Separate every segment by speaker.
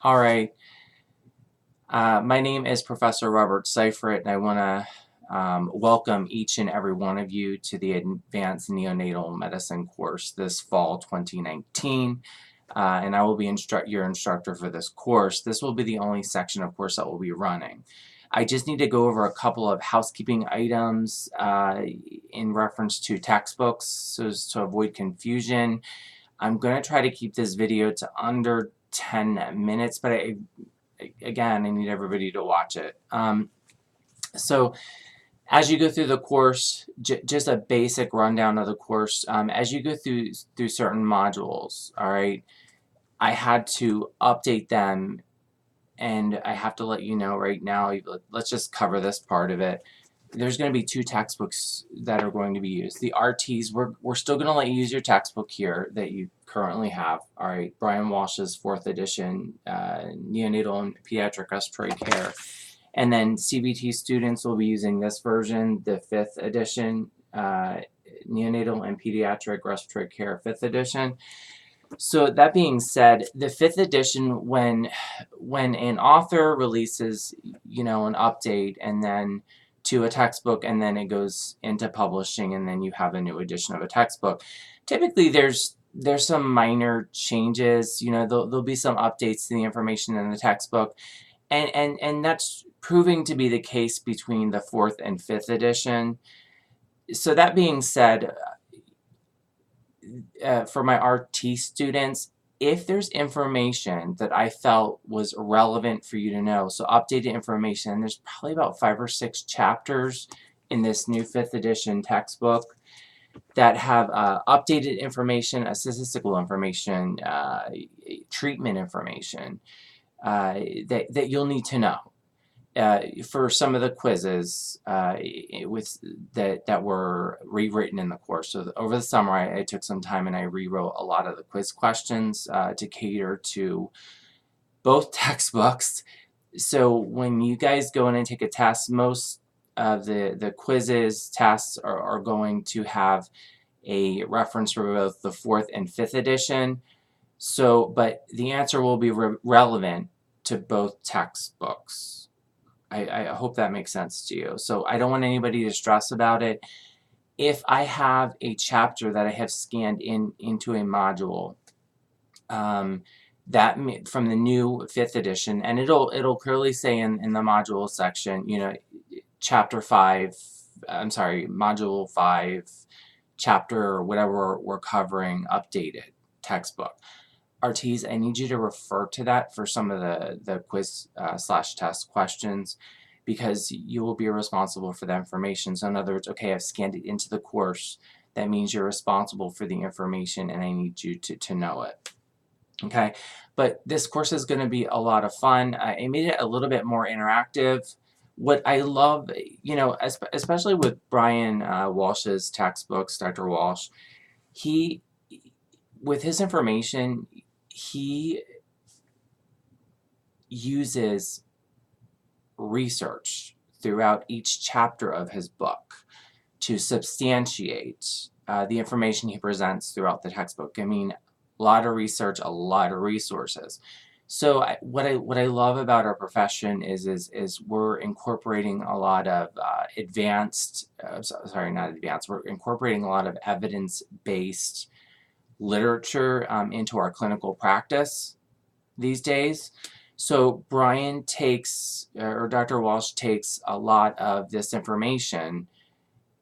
Speaker 1: All right. My name is Professor Robert Seifert, and I want to welcome each and every one of you to the Advanced Neonatal Medicine course this fall 2019. And I will be your instructor for this course. This will be the only section of course that will be running. I just need to go over a couple of housekeeping items in reference to textbooks so as to avoid confusion. I'm going to try to keep this video to under 10 minutes, but again, I need everybody to watch it. So as you go through the course, just a basic rundown of the course. As you go through certain modules, all right, I had to update them, and I have to let you know right now. Let's just cover this part of it. There's going to be two textbooks that are going to be used. The RTs, we're still going to let you use your textbook here that you currently have. All right, Brian Walsh's 4th edition, Neonatal and Pediatric Respiratory Care. And then CBT students will be using this version, the 5th edition, Neonatal and Pediatric Respiratory Care 5th edition. So that being said, the 5th edition, when an author releases, an update and then to a textbook, and then it goes into publishing, and then you have a new edition of a textbook. Typically, there's some minor changes. There'll be some updates to the information in the textbook, and that's proving to be the case between the 4th and 5th edition. So that being said, for my RT students, if there's information that I felt was relevant for you to know, so updated information, there's probably about 5 or 6 chapters in this new 5th edition textbook that have updated information, statistical information, treatment information that you'll need to know. For some of the quizzes that were rewritten in the course. So over the summer, I took some time and I rewrote a lot of the quiz questions to cater to both textbooks. So when you guys go in and take a test, most of the quizzes, tests are going to have a reference for both the 4th and 5th edition. So, but the answer will be relevant to both textbooks. I hope that makes sense to you. So I don't want anybody to stress about it. If I have a chapter that I have scanned into a module, that from the new 5th edition, and it'll clearly say in the module section, chapter 5, I'm sorry, module 5, chapter or whatever we're covering, updated textbook. RTs, I need you to refer to that for some of the quiz slash test questions, because you will be responsible for that information. So in other words, okay, I've scanned it into the course. That means you're responsible for the information, and I need you to know it. Okay, but this course is going to be a lot of fun. I made it a little bit more interactive. What I love, especially with Brian Walsh's textbooks, Dr. Walsh, he, with his information, he uses research throughout each chapter of his book to substantiate the information he presents throughout the textbook. I mean, a lot of research, a lot of resources. So what I love about our profession is we're incorporating a lot of we're incorporating a lot of evidence-based literature into our clinical practice these days. So Brian takes, or Dr. Walsh takes a lot of this information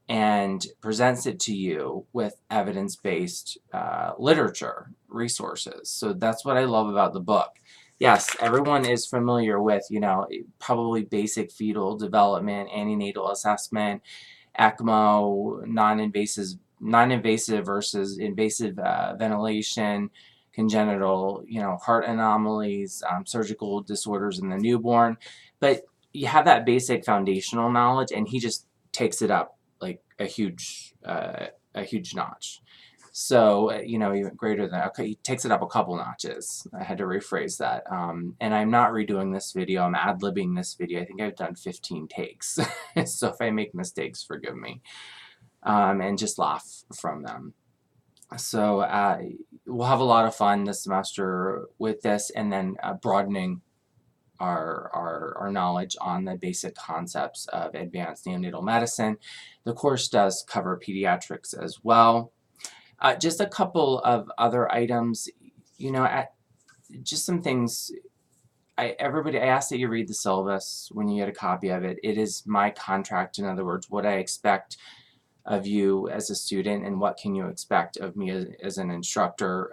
Speaker 1: and presents it to you with evidence-based literature resources. So that's what I love about the book. Yes, everyone is familiar with, probably basic fetal development, antenatal assessment, ECMO, non-invasive versus invasive ventilation, congenital, heart anomalies, surgical disorders in the newborn. But you have that basic foundational knowledge, and he just takes it up like a huge notch. So, even greater than, okay, he takes it up a couple notches. I had to rephrase that. And I'm not redoing this video. I'm ad-libbing this video. I think I've done 15 takes. So if I make mistakes, forgive me. And just laugh from them. So we'll have a lot of fun this semester with this, and then broadening our knowledge on the basic concepts of advanced neonatal medicine. The course does cover pediatrics as well. Just a couple of other items, just some things. I ask that you read the syllabus when you get a copy of it. It is my contract, in other words, what I expect of you as a student and what can you expect of me as an instructor.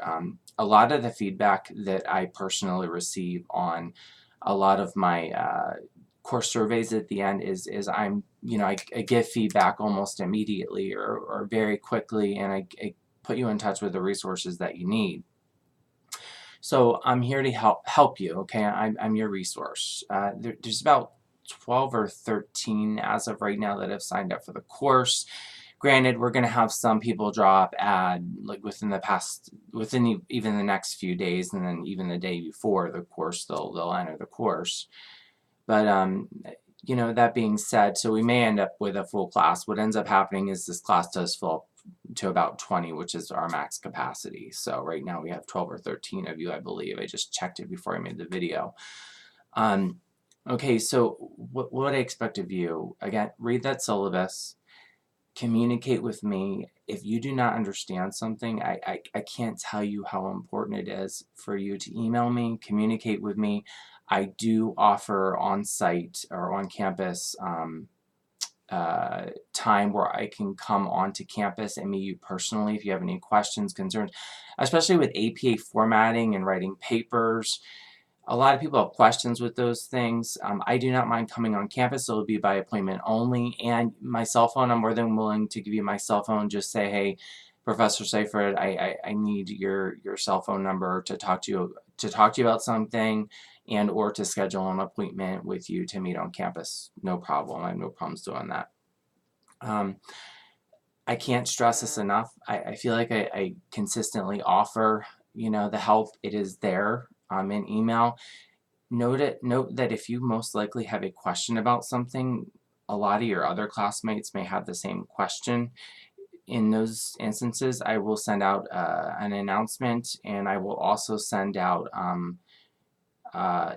Speaker 1: A lot of the feedback that I personally receive on a lot of my course surveys at the end is I give feedback almost immediately or very quickly, and I put you in touch with the resources that you need. So I'm here to help you, okay? I'm your resource. There's about 12 or 13 as of right now that have signed up for the course. Granted, we're going to have some people drop like within even the next few days, and then even the day before the course, they'll enter the course. But that being said, so we may end up with a full class. What ends up happening is this class does fill up to about 20, which is our max capacity. So right now we have 12 or 13 of you, I believe. I just checked it before I made the video. Okay, so what I expect of you, again, read that syllabus, communicate with me. If you do not understand something, I can't tell you how important it is for you to email me, communicate with me. I do offer on-site or on-campus time where I can come onto campus and meet you personally if you have any questions, concerns, especially with APA formatting and writing papers. A lot of people have questions with those things. I do not mind coming on campus. It'll be by appointment only. And my cell phone, I'm more than willing to give you my cell phone. Just say, hey, Professor Seifert, I need your cell phone number to talk to you about something, and or to schedule an appointment with you to meet on campus. No problem. I have no problems doing that. I can't stress this enough. I feel like I consistently offer, the help. It is there in email. Note that if you most likely have a question about something, a lot of your other classmates may have the same question. In those instances, I will send out an announcement, and I will also send out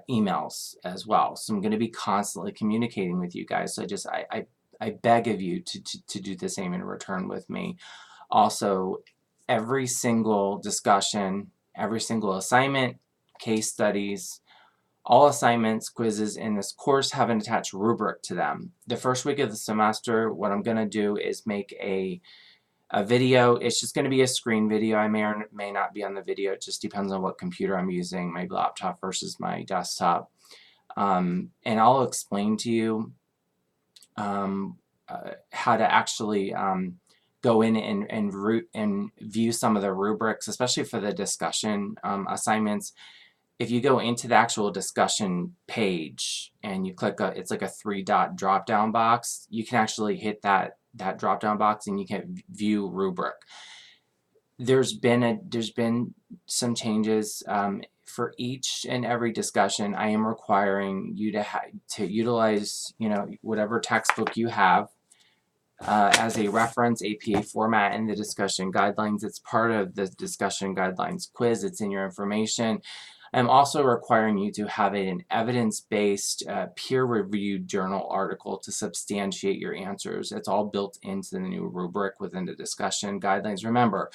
Speaker 1: emails as well. So I'm going to be constantly communicating with you guys. So I beg of you to do the same in return with me. Also, every single discussion, every single assignment, case studies, all assignments, quizzes in this course have an attached rubric to them. The first week of the semester, what I'm going to do is make a video. It's just going to be a screen video. I may or may not be on the video. It just depends on what computer I'm using, my laptop versus my desktop. And I'll explain to you how to actually go in and view some of the rubrics, especially for the discussion assignments. If you go into the actual discussion page and you click, it's like a 3-dot drop-down box, you can actually hit that drop-down box and you can view rubric. There's been some changes for each and every discussion. I am requiring you to utilize whatever textbook you have as a reference APA format in the discussion guidelines. It's part of the discussion guidelines quiz. It's in your information. I'm also requiring you to have an evidence-based, peer-reviewed journal article to substantiate your answers. It's all built into the new rubric within the discussion guidelines. Remember,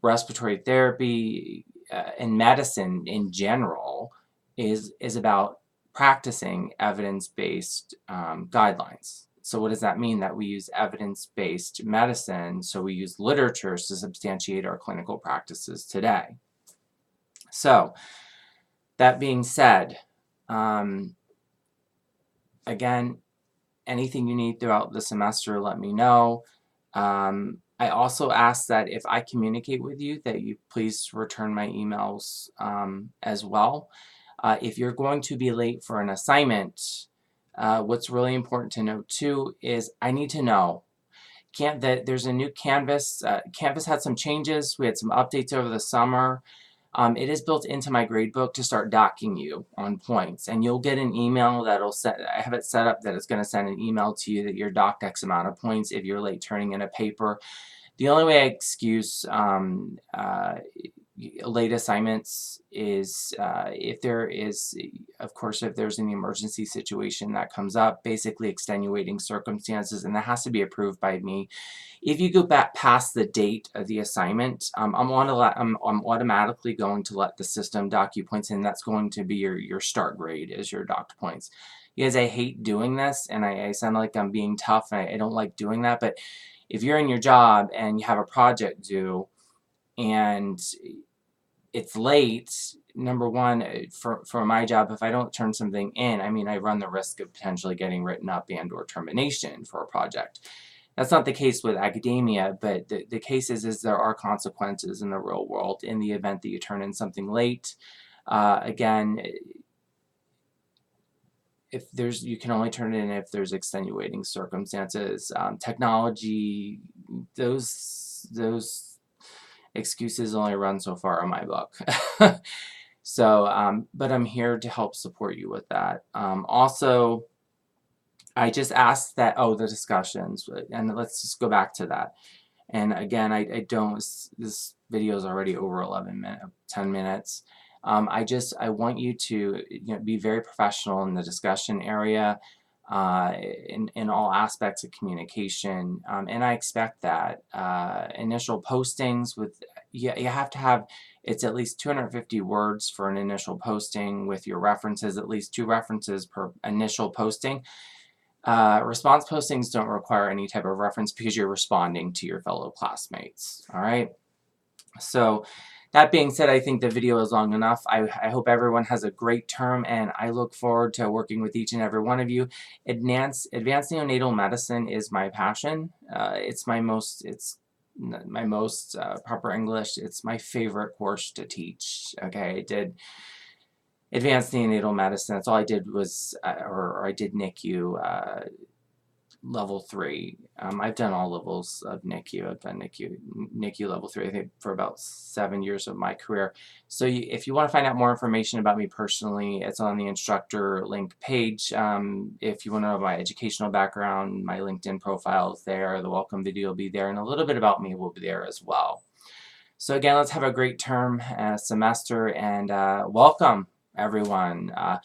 Speaker 1: respiratory therapy and medicine in general is about practicing evidence-based guidelines. So what does that mean? That we use evidence-based medicine, so we use literatures to substantiate our clinical practices today. So, that being said, again, anything you need throughout the semester, let me know. I also ask that if I communicate with you, that you please return my emails as well. If you're going to be late for an assignment, what's really important to know too is I need to know. There's a new Canvas. Canvas had some changes. We had some updates over the summer. It is built into my gradebook to start docking you on points, and you'll get an email I have it set up that it's going to send an email to you that you're docked X amount of points if you're late turning in a paper. The only way I excuse late assignments is if there is, of course, if there's an emergency situation that comes up, basically extenuating circumstances, and that has to be approved by me. If you go back past the date of the assignment, I'm automatically going to let the system dock you points in. That's going to be your start grade as your docked points. Because I hate doing this, and I sound like I'm being tough, and I don't like doing that, but if you're in your job and you have a project due and it's late, number one, for my job, if I don't turn something in, I mean, I run the risk of potentially getting written up and or termination for a project. That's not the case with academia, but the case is there are consequences in the real world in the event that you turn in something late. Again, if there's, you can only turn it in if there's extenuating circumstances. Technology, those excuses only run so far in my book. So, but I'm here to help support you with that. Also, I just asked that, oh, the discussions, and let's just go back to that. And again, I don't, this video is already over 10 minutes. I want you to, be very professional in the discussion area, in all aspects of communication. And I expect that. Initial postings with, you have to have, it's at least 250 words for an initial posting with your references, at least 2 references per initial posting. Response postings don't require any type of reference because you're responding to your fellow classmates. All right. So that being said, I think the video is long enough. I hope everyone has a great term, and I look forward to working with each and every one of you. Advanced neonatal medicine is my passion. It's my most proper English. It's my favorite course to teach. Okay, I did advanced neonatal medicine. That's all I did was, or I did NICU, level 3. I've done all levels of NICU. I've done NICU level 3, I think, for about 7 years of my career. So if you want to find out more information about me personally, it's on the instructor link page. If you want to know my educational background, my LinkedIn profile is there. The welcome video will be there, and a little bit about me will be there as well. So again, let's have a great term, semester, and welcome, everyone. I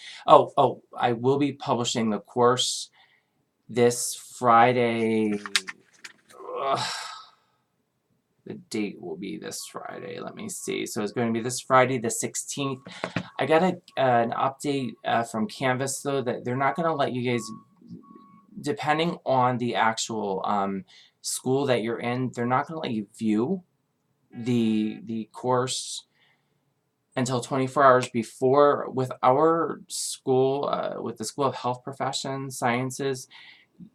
Speaker 1: will be publishing the course this Friday. Ugh, the date will be this Friday. Let me see. So it's going to be this Friday, the 16th. I got an update from Canvas, though, that they're not going to let you guys, depending on the actual school that you're in, they're not going to let you view the course until 24 hours before. With our school, with the School of Health Professions, Sciences,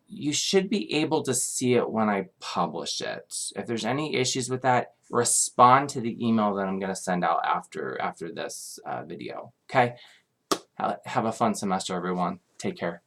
Speaker 1: you should be able to see it when I publish it. If there's any issues with that, respond to the email that I'm going to send out after this video. Okay? Have a fun semester, everyone. Take care.